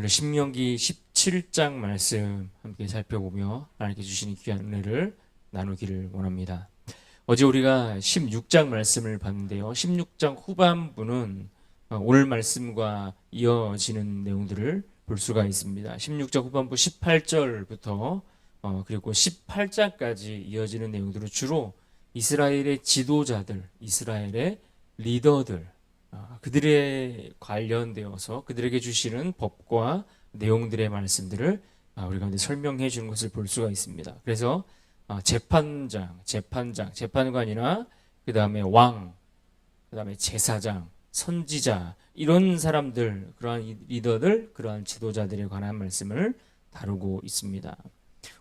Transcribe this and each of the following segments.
오늘 신명기 17장 말씀 함께 살펴보며 하나님께 주시는 귀한 은혜를 나누기를 원합니다. 어제 우리가 16장 말씀을 봤는데요. 16장 후반부는 오늘 말씀과 이어지는 내용들을 볼 수가 있습니다. 16장 후반부 18절부터 그리고 18장까지 이어지는 내용들은 주로 이스라엘의 지도자들, 이스라엘의 리더들, 그들에 관련되어서 그들에게 주시는 법과 내용들의 말씀들을 우리 가운데 설명해 주는 것을 볼 수가 있습니다. 그래서 재판관이나 그 다음에 왕, 그 다음에 제사장, 선지자 이런 사람들, 그러한 리더들, 그러한 지도자들에 관한 말씀을 다루고 있습니다.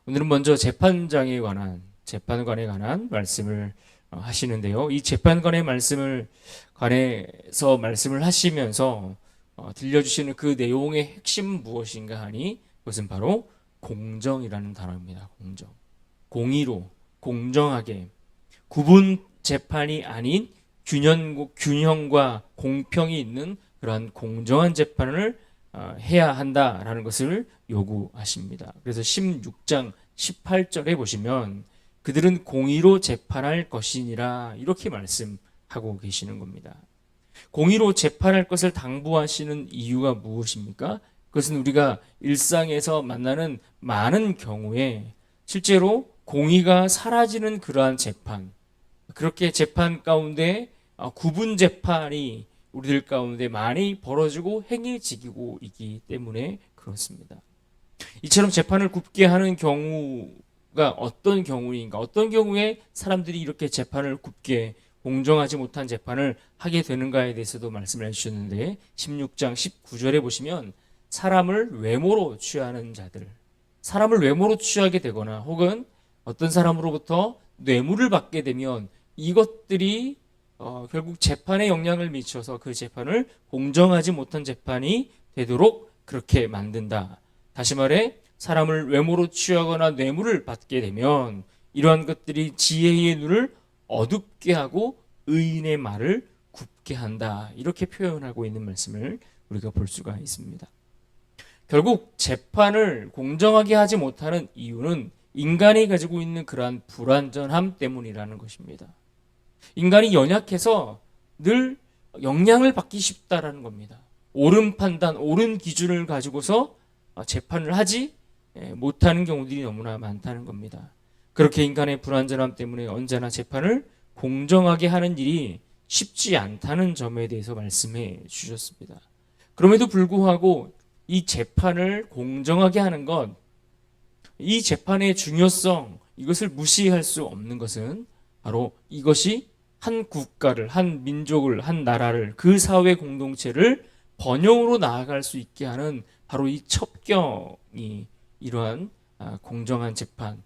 오늘은 먼저 재판관에 관한 말씀을 하시는데요. 이 재판관의 말씀을 관해서 말씀을 하시면서 들려주시는 그 내용의 핵심은 무엇인가 하니 그것은 바로 공정이라는 단어입니다. 공정. 공의로, 공정하게, 구분 재판이 아닌 균형과 공평이 있는 그러한 공정한 재판을 해야 한다라는 것을 요구하십니다. 그래서 16장 18절에 보시면 그들은 공의로 재판할 것이니라 이렇게 말씀하고 계시는 겁니다. 공의로 재판할 것을 당부하시는 이유가 무엇입니까? 그것은 우리가 일상에서 만나는 많은 경우에 실제로 공의가 사라지는 그러한 재판, 그렇게 재판 가운데 구분 재판이 우리들 가운데 많이 벌어지고 행해지고 있기 때문에 그렇습니다. 이처럼 재판을 굽게 하는 경우가 어떤 경우인가? 어떤 경우에 사람들이 이렇게 재판을 굽게 공정하지 못한 재판을 하게 되는가에 대해서도 말씀을 해주셨는데 16장 19절에 보시면 사람을 외모로 취하는 자들, 사람을 외모로 취하게 되거나 혹은 어떤 사람으로부터 뇌물을 받게 되면 이것들이 결국 재판에 영향을 미쳐서 그 재판을 공정하지 못한 재판이 되도록 그렇게 만든다. 다시 말해 사람을 외모로 취하거나 뇌물을 받게 되면 이러한 것들이 지혜의 눈을 어둡게 하고 의인의 말을 굽게 한다. 이렇게 표현하고 있는 말씀을 우리가 볼 수가 있습니다. 결국 재판을 공정하게 하지 못하는 이유는 인간이 가지고 있는 그러한 불완전함 때문이라는 것입니다. 인간이 연약해서 늘 영향을 받기 쉽다라는 겁니다. 옳은 판단, 옳은 기준을 가지고서 재판을 하지 못하는 경우들이 너무나 많다는 겁니다. 그렇게 인간의 불완전함 때문에 언제나 재판을 공정하게 하는 일이 쉽지 않다는 점에 대해서 말씀해 주셨습니다. 그럼에도 불구하고 이 재판을 공정하게 하는 것, 이 재판의 중요성, 이것을 무시할 수 없는 것은 바로 이것이 한 국가를, 한 민족을, 한 나라를, 그 사회 공동체를 번영으로 나아갈 수 있게 하는 바로 이 첩경이 이러한 공정한 재판,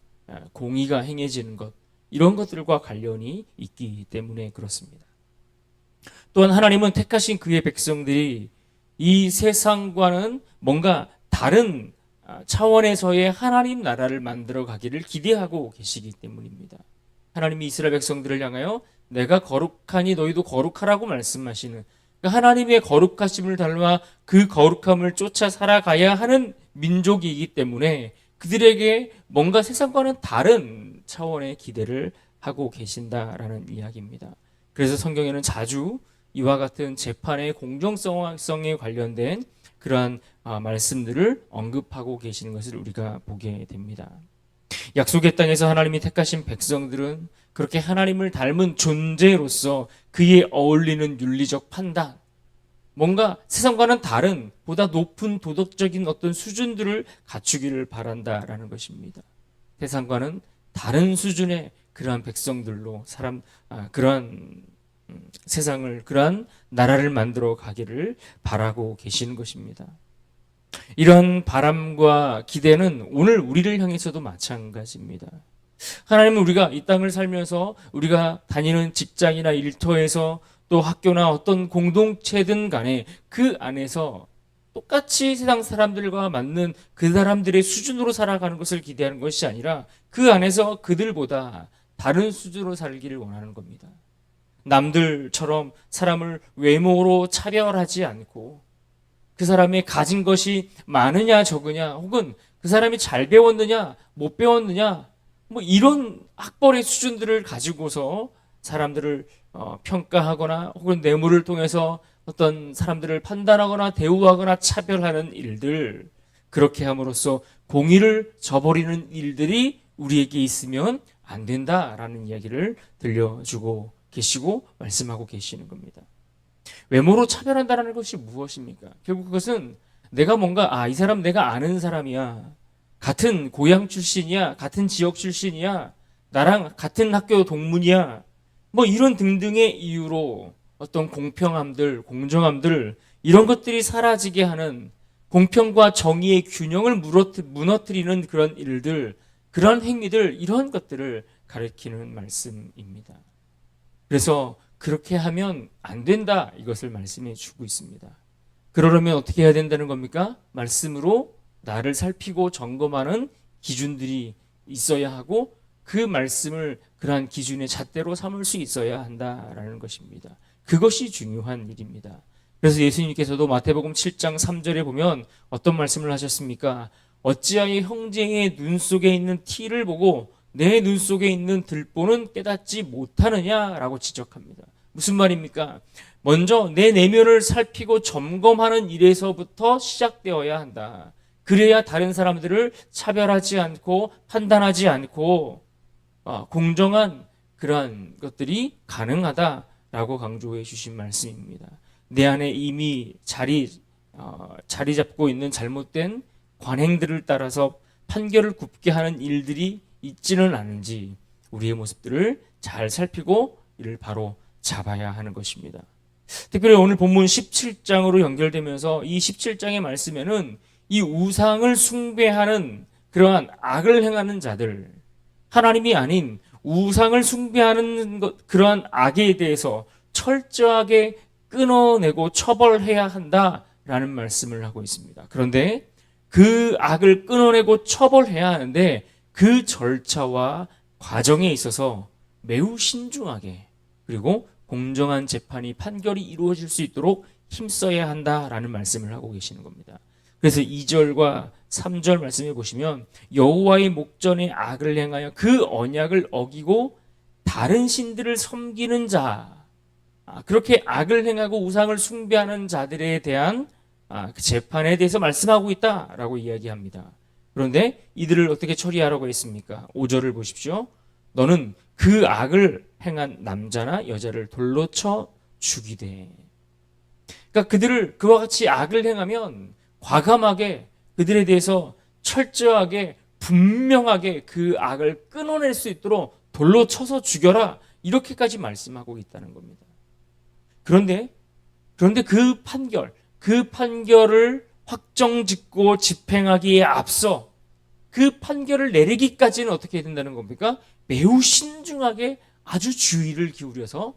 공의가 행해지는 것, 이런 것들과 관련이 있기 때문에 그렇습니다. 또한 하나님은 택하신 그의 백성들이 이 세상과는 뭔가 다른 차원에서의 하나님 나라를 만들어 가기를 기대하고 계시기 때문입니다. 하나님이 이스라엘 백성들을 향하여 내가 거룩하니 너희도 거룩하라고 말씀하시는 하나님의 거룩하심을 닮아 그 거룩함을 쫓아 살아가야 하는 민족이기 때문에 그들에게 뭔가 세상과는 다른 차원의 기대를 하고 계신다라는 이야기입니다. 그래서 성경에는 자주 이와 같은 재판의 공정성에 관련된 그러한 말씀들을 언급하고 계시는 것을 우리가 보게 됩니다. 약속의 땅에서 하나님이 택하신 백성들은 그렇게 하나님을 닮은 존재로서 그에 어울리는 윤리적 판단, 뭔가 세상과는 다른 보다 높은 도덕적인 어떤 수준들을 갖추기를 바란다라는 것입니다. 세상과는 다른 수준의 그러한 백성들로 그러한 세상을, 그러한 나라를 만들어 가기를 바라고 계시는 것입니다. 이런 바람과 기대는 오늘 우리를 향해서도 마찬가지입니다. 하나님은 우리가 이 땅을 살면서 우리가 다니는 직장이나 일터에서 또 학교나 어떤 공동체든 간에 그 안에서 똑같이 세상 사람들과 맞는 그 사람들의 수준으로 살아가는 것을 기대하는 것이 아니라 그 안에서 그들보다 다른 수준으로 살기를 원하는 겁니다. 남들처럼 사람을 외모로 차별하지 않고 그 사람의 가진 것이 많으냐 적으냐, 혹은 그 사람이 잘 배웠느냐 못 배웠느냐, 뭐 이런 학벌의 수준들을 가지고서 사람들을 평가하거나 혹은 뇌물을 통해서 어떤 사람들을 판단하거나 대우하거나 차별하는 일들, 그렇게 함으로써 공의를 저버리는 일들이 우리에게 있으면 안 된다라는 이야기를 들려주고 계시고 말씀하고 계시는 겁니다. 외모로 차별한다는 것이 무엇입니까? 결국 그것은 내가 뭔가 이 사람 내가 아는 사람이야, 같은 고향 출신이야, 같은 지역 출신이야, 나랑 같은 학교 동문이야, 뭐 이런 등등의 이유로 어떤 공평함들, 공정함들, 이런 것들이 사라지게 하는, 공평과 정의의 균형을 무너뜨리는 그런 일들, 그런 행위들, 이런 것들을 가리키는 말씀입니다. 그래서 그렇게 하면 안 된다, 이것을 말씀해 주고 있습니다. 그러려면 어떻게 해야 된다는 겁니까? 말씀으로 나를 살피고 점검하는 기준들이 있어야 하고, 그 말씀을 그러한 기준의 잣대로 삼을 수 있어야 한다라는 것입니다. 그것이 중요한 일입니다. 그래서 예수님께서도 마태복음 7장 3절에 보면 어떤 말씀을 하셨습니까? 어찌하여 형제의 눈 속에 있는 티를 보고 내 눈 속에 있는 들보는 깨닫지 못하느냐라고 지적합니다. 무슨 말입니까? 먼저 내 내면을 살피고 점검하는 일에서부터 시작되어야 한다. 그래야 다른 사람들을 차별하지 않고 판단하지 않고 공정한 그러한 것들이 가능하다라고 강조해 주신 말씀입니다. 내 안에 이미 자리 잡고 있는 잘못된 관행들을 따라서 판결을 굽게 하는 일들이 있지는 않은지 우리의 모습들을 잘 살피고 이를 바로 잡아야 하는 것입니다. 특별히 오늘 본문 17장으로 연결되면서 이 17장의 말씀에는 이 우상을 숭배하는 그러한 악을 행하는 자들, 하나님이 아닌 우상을 숭배하는 그러한 악에 대해서 철저하게 끊어내고 처벌해야 한다라는 말씀을 하고 있습니다. 그런데 그 악을 끊어내고 처벌해야 하는데 그 절차와 과정에 있어서 매우 신중하게, 그리고 공정한 재판이 판결이 이루어질 수 있도록 힘써야 한다라는 말씀을 하고 계시는 겁니다. 그래서 2절과 3절 말씀해 보시면 여호와의 목전에 악을 행하여 그 언약을 어기고 다른 신들을 섬기는 자, 그렇게 악을 행하고 우상을 숭배하는 자들에 대한 그 재판에 대해서 말씀하고 있다라고 이야기합니다. 그런데 이들을 어떻게 처리하라고 했습니까? 5절을 보십시오. 너는 그 악을 행한 남자나 여자를 돌로 쳐 죽이되. 그러니까 그들을 그와 같이 악을 행하면 과감하게 그들에 대해서 철저하게 분명하게 그 악을 끊어낼 수 있도록 돌로 쳐서 죽여라, 이렇게까지 말씀하고 있다는 겁니다. 그런데 그 판결을 확정짓고 집행하기에 앞서 그 판결을 내리기까지는 어떻게 해야 된다는 겁니까? 매우 신중하게 아주 주의를 기울여서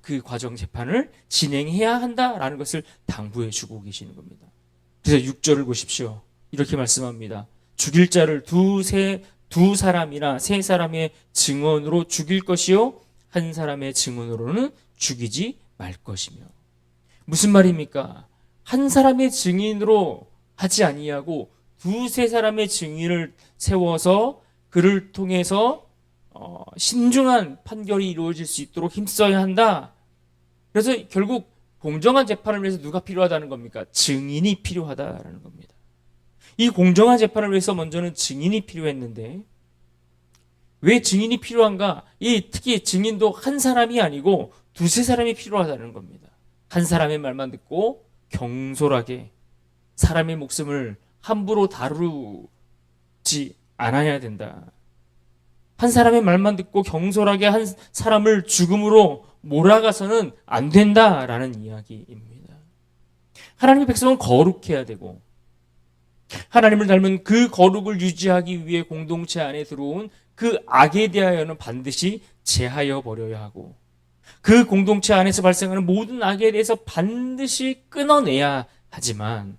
그 과정 재판을 진행해야 한다라는 것을 당부해 주고 계시는 겁니다. 그래서 6절을 보십시오. 이렇게 말씀합니다. 죽일 자를 두 사람이나 세 사람의 증언으로 죽일 것이요 한 사람의 증언으로는 죽이지 말 것이며. 무슨 말입니까? 한 사람의 증인으로 하지 아니하고 두세 사람의 증인을 세워서 그를 통해서 신중한 판결이 이루어질 수 있도록 힘써야 한다. 그래서 결국 공정한 재판을 위해서 누가 필요하다는 겁니까? 증인이 필요하다라는 겁니다. 이 공정한 재판을 위해서 먼저는 증인이 필요했는데 왜 증인이 필요한가? 특히 증인도 한 사람이 아니고 두세 사람이 필요하다는 겁니다. 한 사람의 말만 듣고 경솔하게 사람의 목숨을 함부로 다루지 않아야 된다. 한 사람의 말만 듣고 경솔하게 한 사람을 죽음으로 몰아가서는 안 된다라는 이야기입니다. 하나님의 백성은 거룩해야 되고 하나님을 닮은 그 거룩을 유지하기 위해 공동체 안에 들어온 그 악에 대하여는 반드시 제하여 버려야 하고 그 공동체 안에서 발생하는 모든 악에 대해서 반드시 끊어내야 하지만,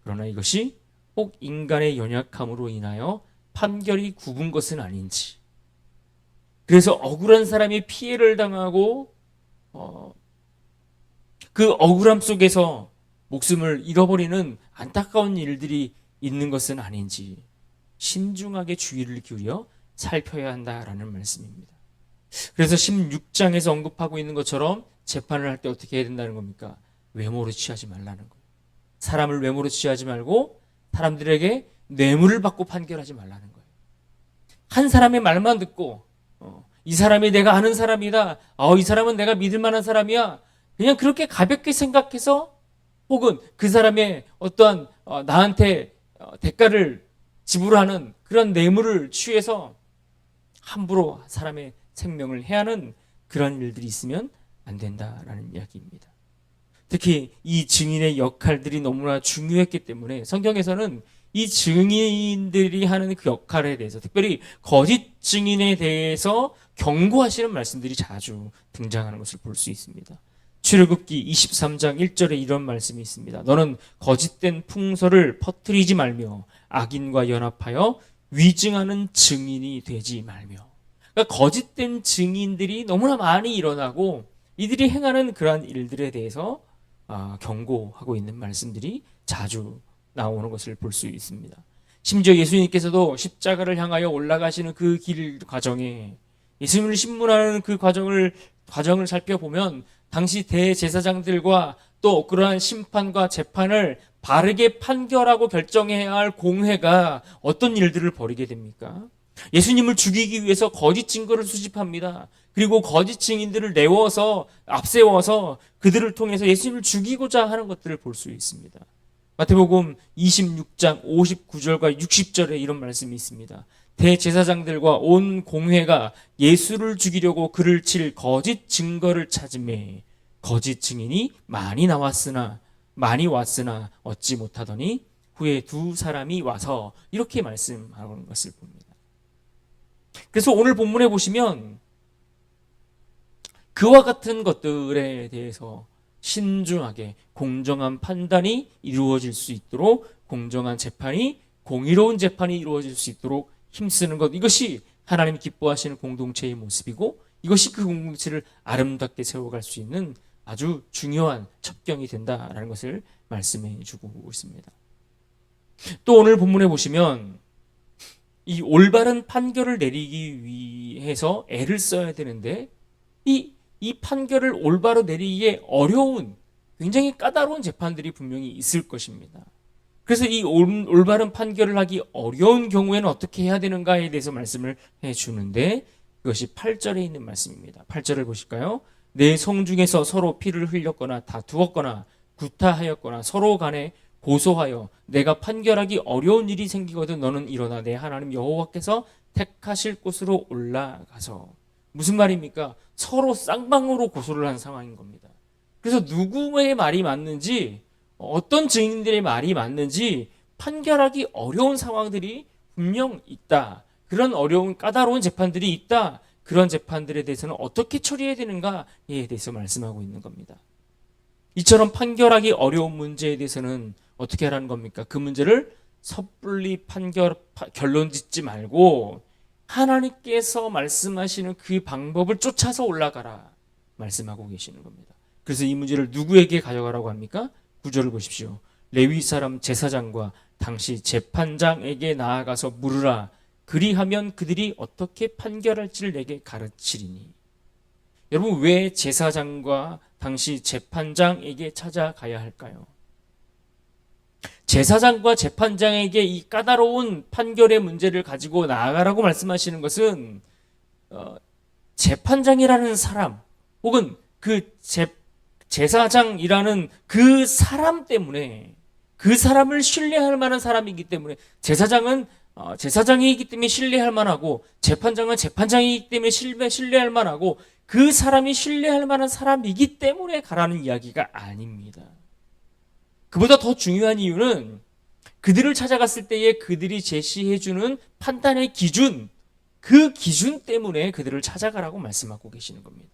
그러나 이것이 꼭 인간의 연약함으로 인하여 판결이 굽은 것은 아닌지, 그래서 억울한 사람이 피해를 당하고 그 억울함 속에서 목숨을 잃어버리는 안타까운 일들이 있는 것은 아닌지 신중하게 주의를 기울여 살펴야 한다라는 말씀입니다. 그래서 16장에서 언급하고 있는 것처럼 재판을 할 때 어떻게 해야 된다는 겁니까? 외모로 취하지 말라는 거예요. 사람을 외모로 취하지 말고 사람들에게 뇌물을 받고 판결하지 말라는 거예요. 한 사람의 말만 듣고 이 사람이 내가 아는 사람이다. 이 사람은 내가 믿을 만한 사람이야. 그냥 그렇게 가볍게 생각해서 혹은 그 사람의 어떠한 나한테 대가를 지불하는 그런 뇌물을 취해서 함부로 사람의 생명을 해하는 그런 일들이 있으면 안 된다라는 이야기입니다. 특히 이 증인의 역할들이 너무나 중요했기 때문에 성경에서는 이 증인들이 하는 그 역할에 대해서 특별히 거짓 증인에 대해서 경고하시는 말씀들이 자주 등장하는 것을 볼 수 있습니다. 출애굽기 23장 1절에 이런 말씀이 있습니다. 너는 거짓된 풍설을 퍼뜨리지 말며 악인과 연합하여 위증하는 증인이 되지 말며. 그러니까 거짓된 증인들이 너무나 많이 일어나고 이들이 행하는 그러한 일들에 대해서 경고하고 있는 말씀들이 자주 나오는 것을 볼 수 있습니다. 심지어 예수님께서도 십자가를 향하여 올라가시는 그 길 과정에 예수님을 신문하는 그 과정을 살펴보면 당시 대제사장들과 또 그러한 심판과 재판을 바르게 판결하고 결정해야 할 공회가 어떤 일들을 벌이게 됩니까? 예수님을 죽이기 위해서 거짓 증거를 수집합니다. 그리고 거짓 증인들을 앞세워서 그들을 통해서 예수님을 죽이고자 하는 것들을 볼 수 있습니다. 마태복음 26장 59절과 60절에 이런 말씀이 있습니다. 대제사장들과 온 공회가 예수를 죽이려고 그를 칠 거짓 증거를 찾음에 거짓 증인이 많이 왔으나 얻지 못하더니 후에 두 사람이 와서 이렇게 말씀하는 것을 봅니다. 그래서 오늘 본문에 보시면 그와 같은 것들에 대해서 신중하게 공정한 판단이 이루어질 수 있도록 공정한 재판이 공의로운 재판이 이루어질 수 있도록 힘쓰는 것, 이것이 하나님이 기뻐하시는 공동체의 모습이고 이것이 그 공동체를 아름답게 세워갈 수 있는 아주 중요한 첩경이 된다라는 것을 말씀해 주고 있습니다. 또 오늘 본문에 보시면 이 올바른 판결을 내리기 위해서 애를 써야 되는데 이 판결을 올바로 내리기에 어려운 굉장히 까다로운 재판들이 분명히 있을 것입니다. 그래서 이 올바른 판결을 하기 어려운 경우에는 어떻게 해야 되는가에 대해서 말씀을 해주는데 그것이 8절에 있는 말씀입니다. 8절을 보실까요? 내 성중에서 서로 피를 흘렸거나 다투었거나 구타하였거나 서로 간에 고소하여 내가 판결하기 어려운 일이 생기거든 너는 일어나 내 하나님 여호와께서 택하실 곳으로 올라가서. 무슨 말입니까? 서로 쌍방으로 고소를 한 상황인 겁니다. 그래서 누구의 말이 맞는지 어떤 증인들의 말이 맞는지 판결하기 어려운 상황들이 분명 있다. 그런 어려운 까다로운 재판들이 있다. 그런 재판들에 대해서는 어떻게 처리해야 되는가에 대해서 말씀하고 있는 겁니다. 이처럼 판결하기 어려운 문제에 대해서는 어떻게 하라는 겁니까? 그 문제를 섣불리 결론 짓지 말고 하나님께서 말씀하시는 그 방법을 쫓아서 올라가라 말씀하고 계시는 겁니다. 그래서 이 문제를 누구에게 가져가라고 합니까? 9절을 보십시오. 레위 사람 제사장과 당시 재판장에게 나아가서 물으라. 그리하면 그들이 어떻게 판결할지를 내게 가르치리니. 여러분, 왜 제사장과 당시 재판장에게 찾아가야 할까요? 제사장과 재판장에게 이 까다로운 판결의 문제를 가지고 나아가라고 말씀하시는 것은 재판장이라는 사람 혹은 그 제사장이라는 그 사람 때문에 그 사람을 신뢰할 만한 사람이기 때문에 제사장은 제사장이기 때문에 신뢰할 만하고 재판장은 재판장이기 때문에 신뢰할 만하고 그 사람이 신뢰할 만한 사람이기 때문에 가라는 이야기가 아닙니다. 그보다 더 중요한 이유는 그들을 찾아갔을 때에 그들이 제시해주는 판단의 기준, 그 기준 때문에 그들을 찾아가라고 말씀하고 계시는 겁니다.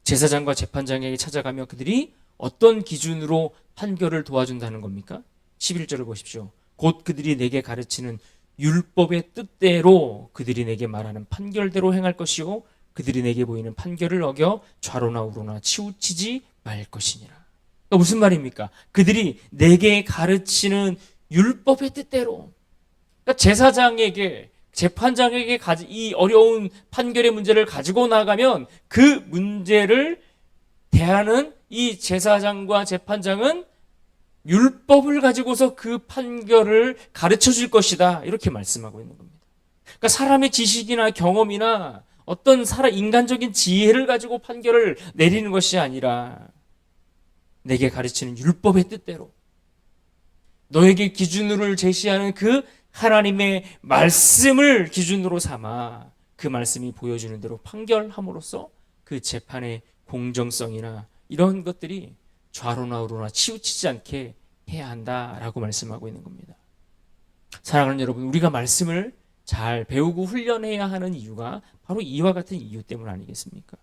제사장과 재판장에게 찾아가며 그들이 어떤 기준으로 판결을 도와준다는 겁니까? 11절을 보십시오. 곧 그들이 내게 가르치는 율법의 뜻대로 그들이 내게 말하는 판결대로 행할 것이요 그들이 내게 보이는 판결을 어겨 좌로나 우로나 치우치지 말 것이니라. 그러니까 무슨 말입니까? 그들이 내게 가르치는 율법의 뜻대로, 그러니까 제사장에게, 재판장에게 이 어려운 판결의 문제를 가지고 나가면 그 문제를 대하는 이 제사장과 재판장은 율법을 가지고서 그 판결을 가르쳐 줄 것이다. 이렇게 말씀하고 있는 겁니다. 그러니까 사람의 지식이나 경험이나 어떤 인간적인 지혜를 가지고 판결을 내리는 것이 아니라 내게 가르치는 율법의 뜻대로 너에게 기준으로 제시하는 그 하나님의 말씀을 기준으로 삼아 그 말씀이 보여주는 대로 판결함으로써 그 재판의 공정성이나 이런 것들이 좌로나 우로나 치우치지 않게 해야 한다라고 말씀하고 있는 겁니다. 사랑하는 여러분, 우리가 말씀을 잘 배우고 훈련해야 하는 이유가 바로 이와 같은 이유 때문 아니겠습니까?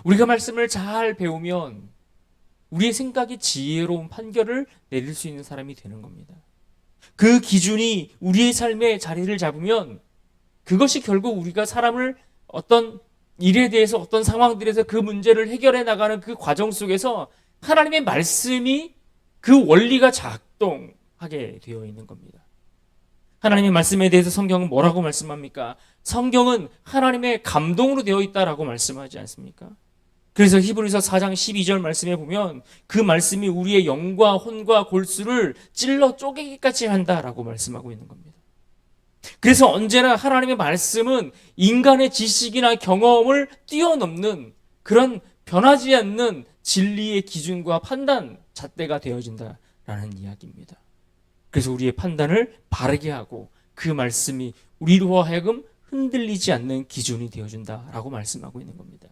우리가 말씀을 잘 배우면 우리의 생각이 지혜로운 판결을 내릴 수 있는 사람이 되는 겁니다. 그 기준이 우리의 삶에 자리를 잡으면 그것이 결국 우리가 사람을 어떤 일에 대해서 어떤 상황들에서 그 문제를 해결해 나가는 그 과정 속에서 하나님의 말씀이 그 원리가 작동하게 되어 있는 겁니다. 하나님의 말씀에 대해서 성경은 뭐라고 말씀합니까? 성경은 하나님의 감동으로 되어 있다라고 말씀하지 않습니까? 그래서 히브리서 4장 12절 말씀에 보면 그 말씀이 우리의 영과 혼과 골수를 찔러 쪼개기까지 한다라고 말씀하고 있는 겁니다. 그래서 언제나 하나님의 말씀은 인간의 지식이나 경험을 뛰어넘는 그런 변하지 않는 진리의 기준과 판단 잣대가 되어진다라는 이야기입니다. 그래서 우리의 판단을 바르게 하고 그 말씀이 우리로 하여금 흔들리지 않는 기준이 되어준다라고 말씀하고 있는 겁니다.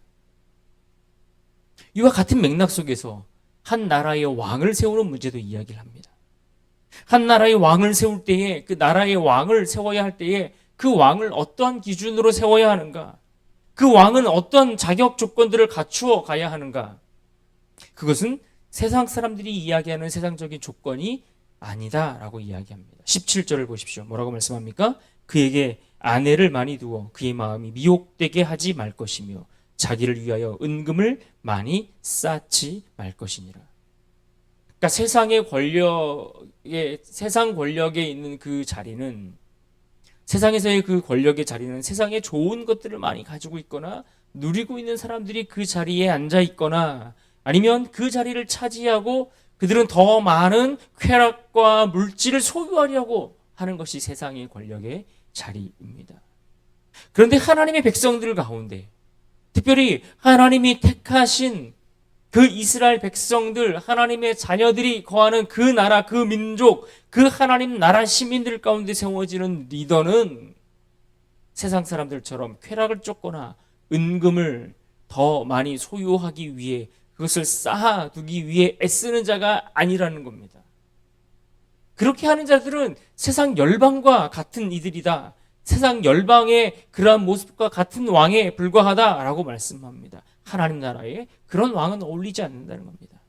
이와 같은 맥락 속에서 한 나라의 왕을 세우는 문제도 이야기를 합니다. 한 나라의 왕을 세울 때에 그 나라의 왕을 세워야 할 때에 그 왕을 어떠한 기준으로 세워야 하는가? 그 왕은 어떤 자격 조건들을 갖추어 가야 하는가? 그것은 세상 사람들이 이야기하는 세상적인 조건이 아니다라고 이야기합니다. 17절을 보십시오. 뭐라고 말씀합니까? 그에게 아내를 많이 두어 그의 마음이 미혹되게 하지 말 것이며 자기를 위하여 은금을 많이 쌓지 말 것이니라. 그러니까 세상 권력에 있는 그 자리는, 세상에서의 그 권력의 자리는 세상에 좋은 것들을 많이 가지고 있거나 누리고 있는 사람들이 그 자리에 앉아 있거나 아니면 그 자리를 차지하고 그들은 더 많은 쾌락과 물질을 소유하려고 하는 것이 세상의 권력의 자리입니다. 그런데 하나님의 백성들 가운데, 특별히 하나님이 택하신 그 이스라엘 백성들, 하나님의 자녀들이 거하는 그 나라, 그 민족, 그 하나님 나라 시민들 가운데 세워지는 리더는 세상 사람들처럼 쾌락을 쫓거나 은금을 더 많이 소유하기 위해 그것을 쌓아두기 위해 애쓰는 자가 아니라는 겁니다. 그렇게 하는 자들은 세상 열방과 같은 이들이다. 세상 열방의 그러한 모습과 같은 왕에 불과하다라고 말씀합니다. 하나님 나라에 그런 왕은 어울리지 않는다는 겁니다.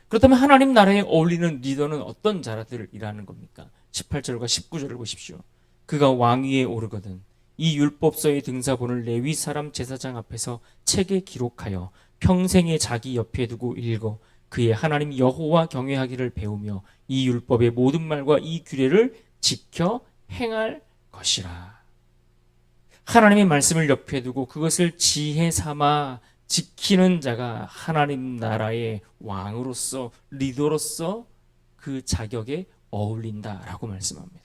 그렇다면 하나님 나라에 어울리는 리더는 어떤 자들이라는 겁니까? 18절과 19절을 보십시오. 그가 왕위에 오르거든 이 율법서의 등사본을 레위 사람 제사장 앞에서 책에 기록하여 평생에 자기 옆에 두고 읽어 그의 하나님 여호와 경외하기를 배우며 이 율법의 모든 말과 이 규례를 지켜 행할 것이라. 하나님의 말씀을 옆에 두고 그것을 지혜 삼아 지키는 자가 하나님 나라의 왕으로서, 리더로서 그 자격에 어울린다라고 말씀합니다.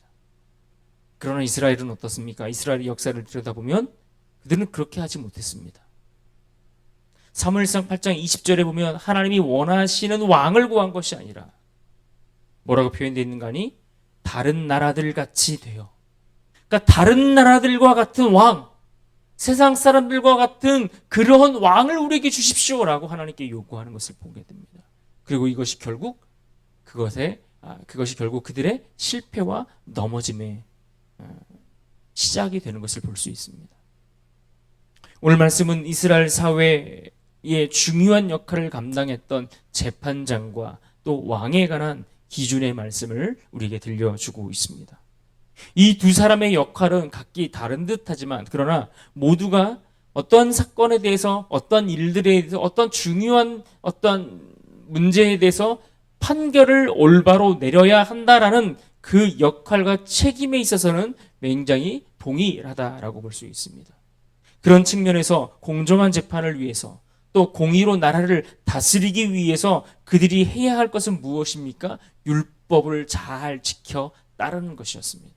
그러나 이스라엘은 어떻습니까? 이스라엘의 역사를 들여다보면 그들은 그렇게 하지 못했습니다. 사무엘상 8장 20절에 보면 하나님이 원하시는 왕을 구한 것이 아니라 뭐라고 표현되어 있는가 하니 다른 나라들 같이 되어, 그러니까 다른 나라들과 같은 왕, 세상 사람들과 같은 그러한 왕을 우리에게 주십시오라고 하나님께 요구하는 것을 보게 됩니다. 그리고 이것이 결국 그들의 실패와 넘어짐의 시작이 되는 것을 볼 수 있습니다. 오늘 말씀은 이스라엘 사회의 중요한 역할을 감당했던 재판장과 또 왕에 관한 기준의 말씀을 우리에게 들려주고 있습니다. 이 두 사람의 역할은 각기 다른 듯하지만 그러나 모두가 어떤 사건에 대해서, 어떤 일들에 대해서, 어떤 중요한 어떤 문제에 대해서 판결을 올바로 내려야 한다라는 그 역할과 책임에 있어서는 굉장히 동일하다라고 볼 수 있습니다. 그런 측면에서 공정한 재판을 위해서 또 공의로 나라를 다스리기 위해서 그들이 해야 할 것은 무엇입니까? 율법을 잘 지켜 따르는 것이었습니다.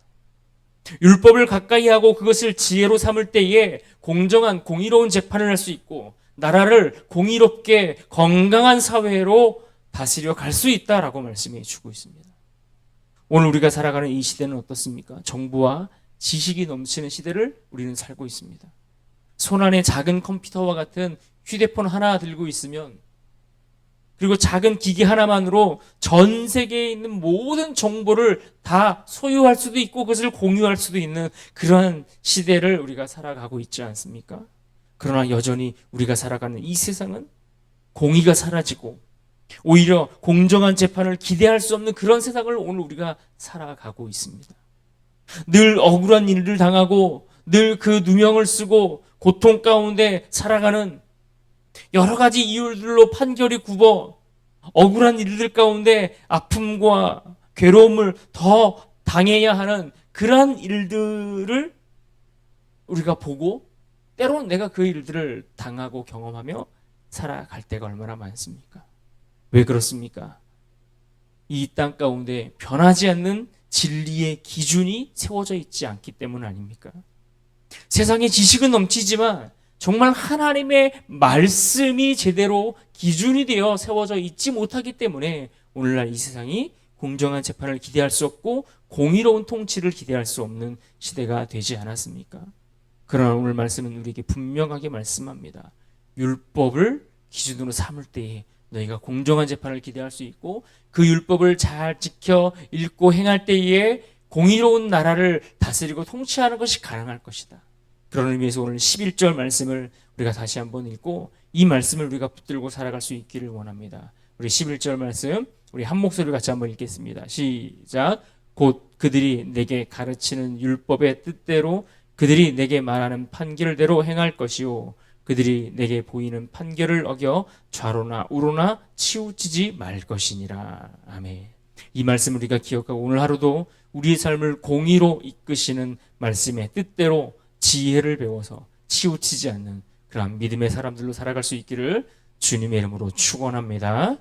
율법을 가까이 하고 그것을 지혜로 삼을 때에 공정한 공의로운 재판을 할 수 있고 나라를 공의롭게 건강한 사회로 다스려 갈 수 있다라고 말씀해 주고 있습니다. 오늘 우리가 살아가는 이 시대는 어떻습니까? 정보와 지식이 넘치는 시대를 우리는 살고 있습니다. 손안에 작은 컴퓨터와 같은 휴대폰 하나 들고 있으면 그리고 작은 기기 하나만으로 전 세계에 있는 모든 정보를 다 소유할 수도 있고 그것을 공유할 수도 있는 그러한 시대를 우리가 살아가고 있지 않습니까? 그러나 여전히 우리가 살아가는 이 세상은 공의가 사라지고 오히려 공정한 재판을 기대할 수 없는 그런 세상을 오늘 우리가 살아가고 있습니다. 늘 억울한 일을 당하고 늘 그 누명을 쓰고 고통 가운데 살아가는 여러 가지 이유들로 판결이 굽어 억울한 일들 가운데 아픔과 괴로움을 더 당해야 하는 그러한 일들을 우리가 보고 때로는 내가 그 일들을 당하고 경험하며 살아갈 때가 얼마나 많습니까? 왜 그렇습니까? 이 땅 가운데 변하지 않는 진리의 기준이 세워져 있지 않기 때문 아닙니까? 세상에 지식은 넘치지만 정말 하나님의 말씀이 제대로 기준이 되어 세워져 있지 못하기 때문에 오늘날 이 세상이 공정한 재판을 기대할 수 없고 공의로운 통치를 기대할 수 없는 시대가 되지 않았습니까? 그러나 오늘 말씀은 우리에게 분명하게 말씀합니다. 율법을 기준으로 삼을 때에 너희가 공정한 재판을 기대할 수 있고 그 율법을 잘 지켜 읽고 행할 때에 공의로운 나라를 다스리고 통치하는 것이 가능할 것이다. 그런 의미에서 오늘 11절 말씀을 우리가 다시 한번 읽고 이 말씀을 우리가 붙들고 살아갈 수 있기를 원합니다. 우리 11절 말씀 우리 한 목소리로 같이 한번 읽겠습니다. 시작. 곧 그들이 내게 가르치는 율법의 뜻대로 그들이 내게 말하는 판결대로 행할 것이요 그들이 내게 보이는 판결을 어겨 좌로나 우로나 치우치지 말 것이니라. 아멘. 이 말씀을 우리가 기억하고 오늘 하루도 우리의 삶을 공의로 이끄시는 말씀의 뜻대로 지혜를 배워서 치우치지 않는 그러한 믿음의 사람들로 살아갈 수 있기를 주님의 이름으로 축원합니다.